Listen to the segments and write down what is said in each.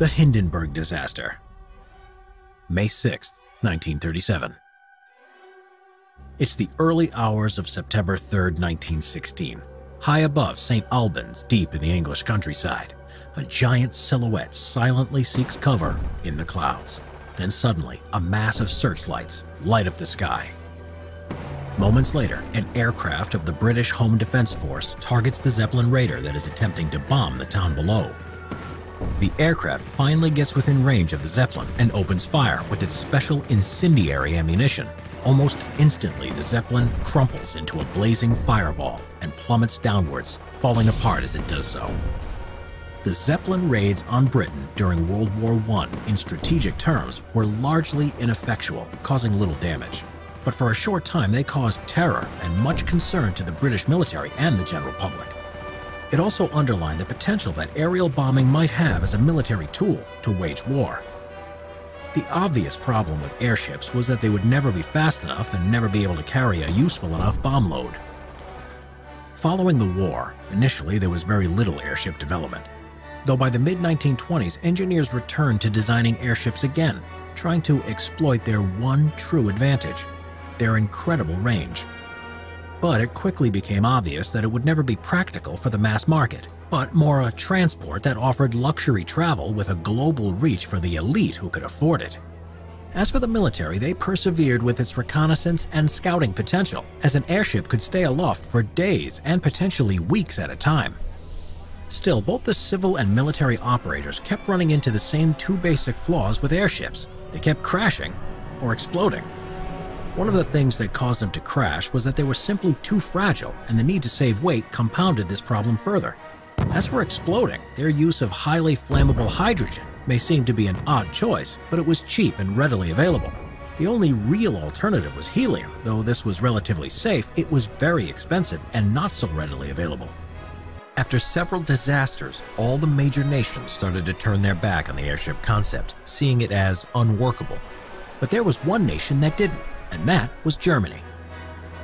The Hindenburg Disaster. May 6, 1937. It's the early hours of September 3, 1916. High above St. Albans, deep in the English countryside, a giant silhouette silently seeks cover in the clouds. Then suddenly, a mass of searchlights light up the sky. Moments later, an aircraft of the British Home Defense Force targets the Zeppelin raider that is attempting to bomb the town below. The aircraft finally gets within range of the Zeppelin and opens fire with its special incendiary ammunition. Almost instantly, the Zeppelin crumples into a blazing fireball and plummets downwards, falling apart as it does so. The Zeppelin raids on Britain during World War I, in strategic terms, were largely ineffectual, causing little damage. But for a short time, they caused terror and much concern to the British military and the general public. It also underlined the potential that aerial bombing might have as a military tool to wage war. The obvious problem with airships was that they would never be fast enough and never be able to carry a useful enough bomb load. Following the war, initially there was very little airship development, though by the mid-1920s engineers returned to designing airships again, trying to exploit their one true advantage: their incredible range. But it quickly became obvious that it would never be practical for the mass market, but more a transport that offered luxury travel with a global reach for the elite who could afford it. As for the military, they persevered with its reconnaissance and scouting potential, as an airship could stay aloft for days and potentially weeks at a time. Still, both the civil and military operators kept running into the same two basic flaws with airships. They kept crashing or exploding. One of the things that caused them to crash was that they were simply too fragile, and the need to save weight compounded this problem further. As for exploding, their use of highly flammable hydrogen may seem to be an odd choice, but it was cheap and readily available. The only real alternative was helium. Though this was relatively safe, it was very expensive and not so readily available. After several disasters, all the major nations started to turn their back on the airship concept, seeing it as unworkable. But there was one nation that didn't, and that was Germany.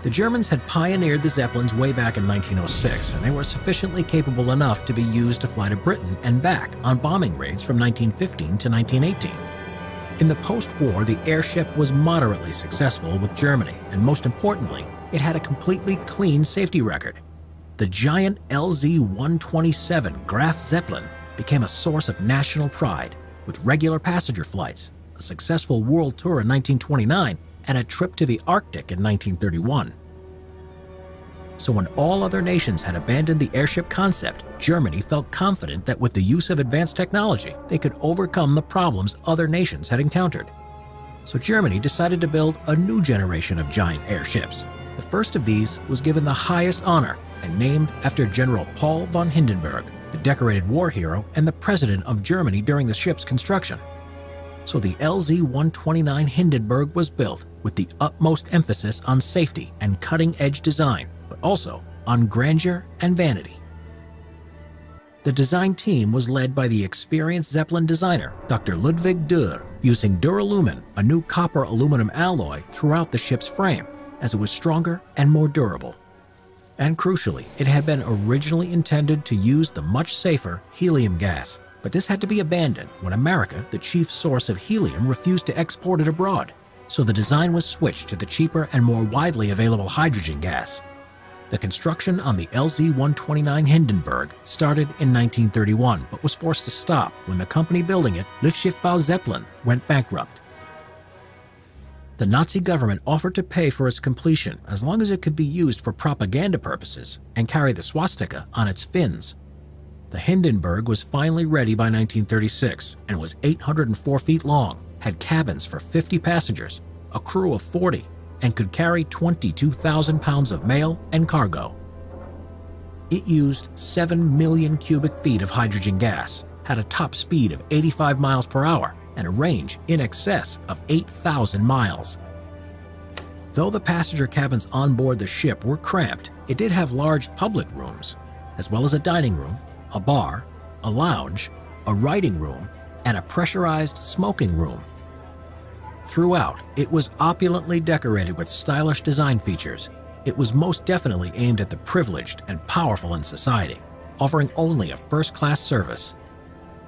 The Germans had pioneered the Zeppelins way back in 1906, and they were sufficiently capable enough to be used to fly to Britain and back on bombing raids from 1915 to 1918. In the post-war, the airship was moderately successful with Germany, and most importantly, it had a completely clean safety record. The giant LZ-127 Graf Zeppelin became a source of national pride, with regular passenger flights, a successful world tour in 1929, and a trip to the Arctic in 1931. So when all other nations had abandoned the airship concept, Germany felt confident that with the use of advanced technology, they could overcome the problems other nations had encountered. So Germany decided to build a new generation of giant airships. The first of these was given the highest honor and named after General Paul von Hindenburg, the decorated war hero and the president of Germany during the ship's construction. So the LZ-129 Hindenburg was built with the utmost emphasis on safety and cutting-edge design, but also on grandeur and vanity. The design team was led by the experienced Zeppelin designer, Dr. Ludwig Dürr, using Duralumin, a new copper-aluminum alloy, throughout the ship's frame, as it was stronger and more durable. And crucially, it had been originally intended to use the much safer helium gas. But this had to be abandoned when America, the chief source of helium, refused to export it abroad. So the design was switched to the cheaper and more widely available hydrogen gas. The construction on the LZ-129 Hindenburg started in 1931, but was forced to stop when the company building it, Luftschiffbau Zeppelin, went bankrupt. The Nazi government offered to pay for its completion as long as it could be used for propaganda purposes and carry the swastika on its fins. The Hindenburg was finally ready by 1936 and was 804 feet long, had cabins for 50 passengers, a crew of 40, and could carry 22,000 pounds of mail and cargo. It used 7 million cubic feet of hydrogen gas, had a top speed of 85 miles per hour, and a range in excess of 8,000 miles. Though the passenger cabins on board the ship were cramped, it did have large public rooms, as well as a dining room, a bar, a lounge, a writing room, and a pressurized smoking room. Throughout, it was opulently decorated with stylish design features. It was most definitely aimed at the privileged and powerful in society, offering only a first-class service.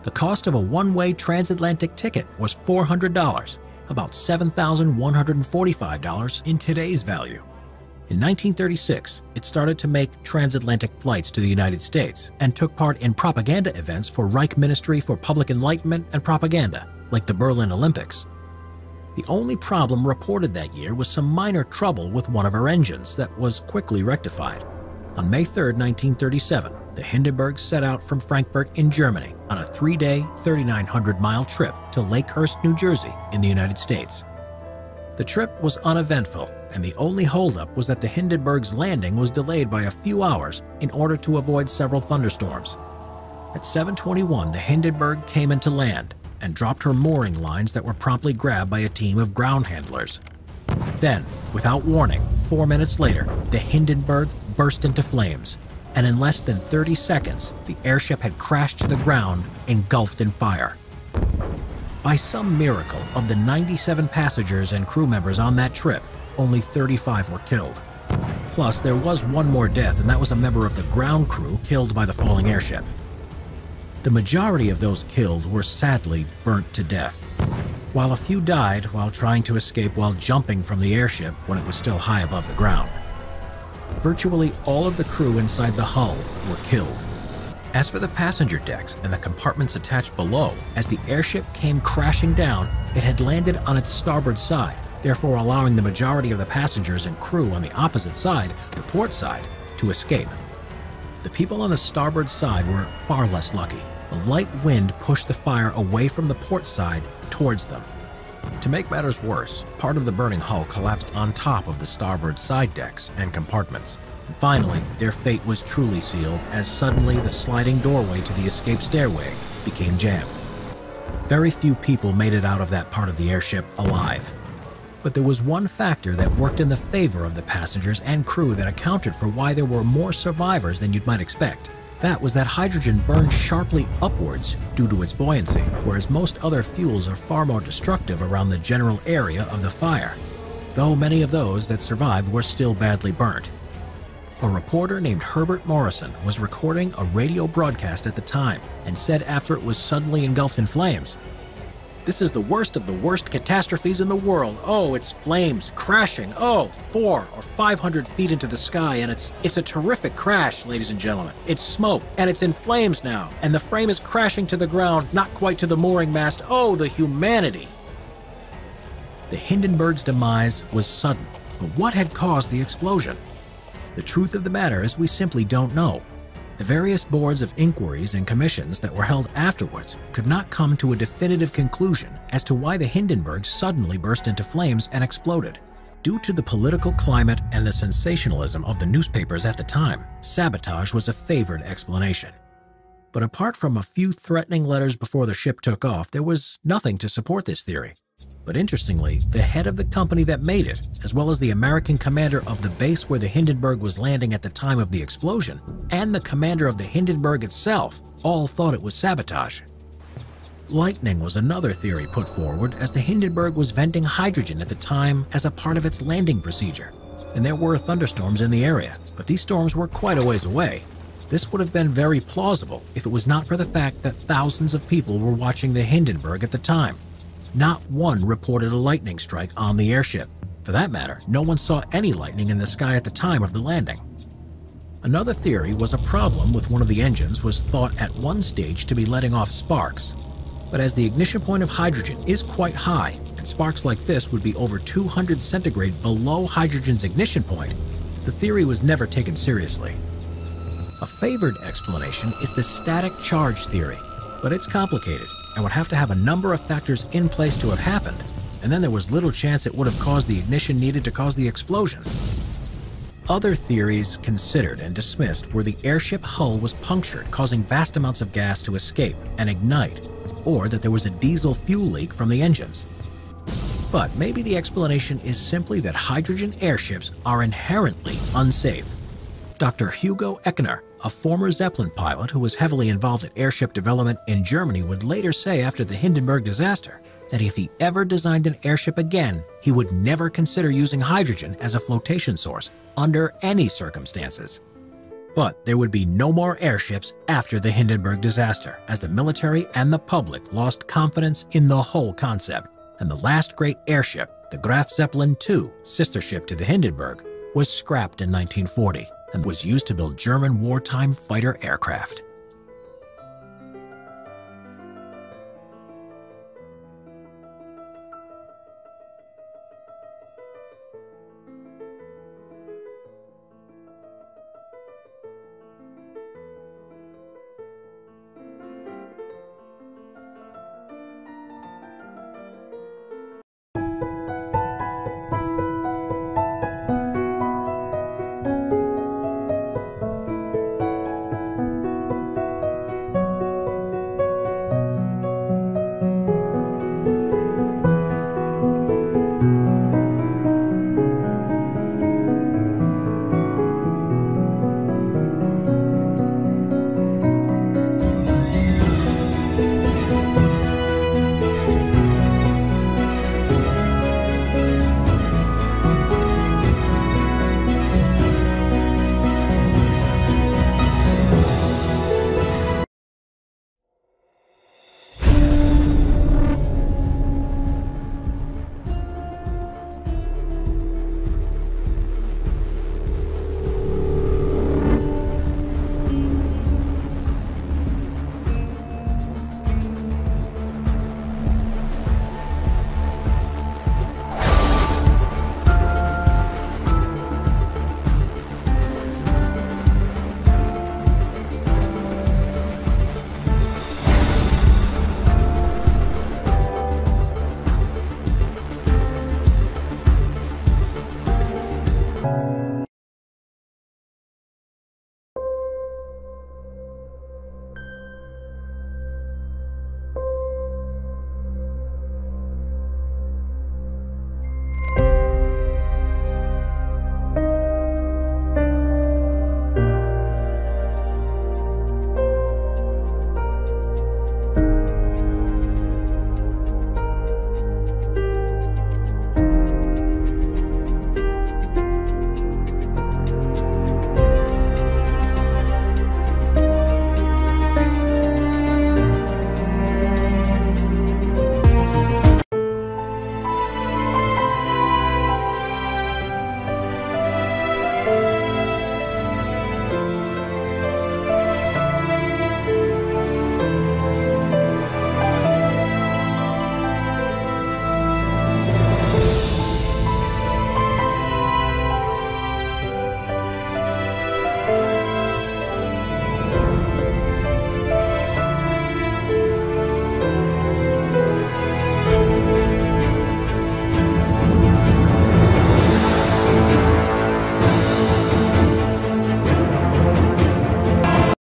The cost of a one-way transatlantic ticket was $400, about $7,145 in today's value. In 1936, it started to make transatlantic flights to the United States and took part in propaganda events for Reich Ministry for Public Enlightenment and Propaganda, like the Berlin Olympics. The only problem reported that year was some minor trouble with one of her engines that was quickly rectified. On May 3, 1937, the Hindenburg set out from Frankfurt in Germany on a 3-day, 3,900-mile trip to Lakehurst, New Jersey in the United States. The trip was uneventful, and the only holdup was that the Hindenburg's landing was delayed by a few hours in order to avoid several thunderstorms. At 7:21, the Hindenburg came into land and dropped her mooring lines that were promptly grabbed by a team of ground handlers. Then, without warning, 4 minutes later, the Hindenburg burst into flames, and in less than 30 seconds, the airship had crashed to the ground, engulfed in fire. By some miracle, of the 97 passengers and crew members on that trip, only 35 were killed. Plus, there was one more death, and that was a member of the ground crew killed by the falling airship. The majority of those killed were sadly burnt to death, while a few died while trying to escape while jumping from the airship when it was still high above the ground. Virtually all of the crew inside the hull were killed. As for the passenger decks and the compartments attached below, as the airship came crashing down, it had landed on its starboard side, therefore allowing the majority of the passengers and crew on the opposite side, the port side, to escape. The people on the starboard side were far less lucky. A light wind pushed the fire away from the port side towards them. To make matters worse, part of the burning hull collapsed on top of the starboard side decks and compartments. Finally, their fate was truly sealed as suddenly the sliding doorway to the escape stairway became jammed. Very few people made it out of that part of the airship alive. But there was one factor that worked in the favor of the passengers and crew that accounted for why there were more survivors than you might expect. That was that hydrogen burned sharply upwards due to its buoyancy, whereas most other fuels are far more destructive around the general area of the fire, though many of those that survived were still badly burnt. A reporter named Herbert Morrison was recording a radio broadcast at the time and said after it was suddenly engulfed in flames, "This is the worst of the worst catastrophes in the world. Oh, it's flames crashing. Oh, 400 or 500 feet into the sky, and it's a terrific crash, ladies and gentlemen. It's smoke, and it's in flames now, and the frame is crashing to the ground, not quite to the mooring mast. Oh, the humanity!" The Hindenburg's demise was sudden, but what had caused the explosion? The truth of the matter is we simply don't know. The various boards of inquiries and commissions that were held afterwards could not come to a definitive conclusion as to why the Hindenburg suddenly burst into flames and exploded. Due to the political climate and the sensationalism of the newspapers at the time, sabotage was a favored explanation. But apart from a few threatening letters before the ship took off, there was nothing to support this theory. But interestingly, the head of the company that made it, as well as the American commander of the base where the Hindenburg was landing at the time of the explosion, and the commander of the Hindenburg itself, all thought it was sabotage. Lightning was another theory put forward, as the Hindenburg was venting hydrogen at the time as a part of its landing procedure. And there were thunderstorms in the area, but these storms were quite a ways away. This would have been very plausible if it was not for the fact that thousands of people were watching the Hindenburg at the time. Not one reported a lightning strike on the airship. For that matter, no one saw any lightning in the sky at the time of the landing. Another theory was a problem with one of the engines was thought at one stage to be letting off sparks. But as the ignition point of hydrogen is quite high, and sparks like this would be over 200 centigrade below hydrogen's ignition point, the theory was never taken seriously. A favored explanation is the static charge theory, but it's complicated and would have to have a number of factors in place to have happened, and then there was little chance it would have caused the ignition needed to cause the explosion. Other theories considered and dismissed were the airship hull was punctured, causing vast amounts of gas to escape and ignite, or that there was a diesel fuel leak from the engines. But maybe the explanation is simply that hydrogen airships are inherently unsafe. Dr. Hugo Echner, a former Zeppelin pilot who was heavily involved in airship development in Germany, would later say after the Hindenburg disaster that if he ever designed an airship again, he would never consider using hydrogen as a flotation source under any circumstances. But there would be no more airships after the Hindenburg disaster, as the military and the public lost confidence in the whole concept, and the last great airship, the Graf Zeppelin II, sister ship to the Hindenburg, was scrapped in 1940 and was used to build German wartime fighter aircraft.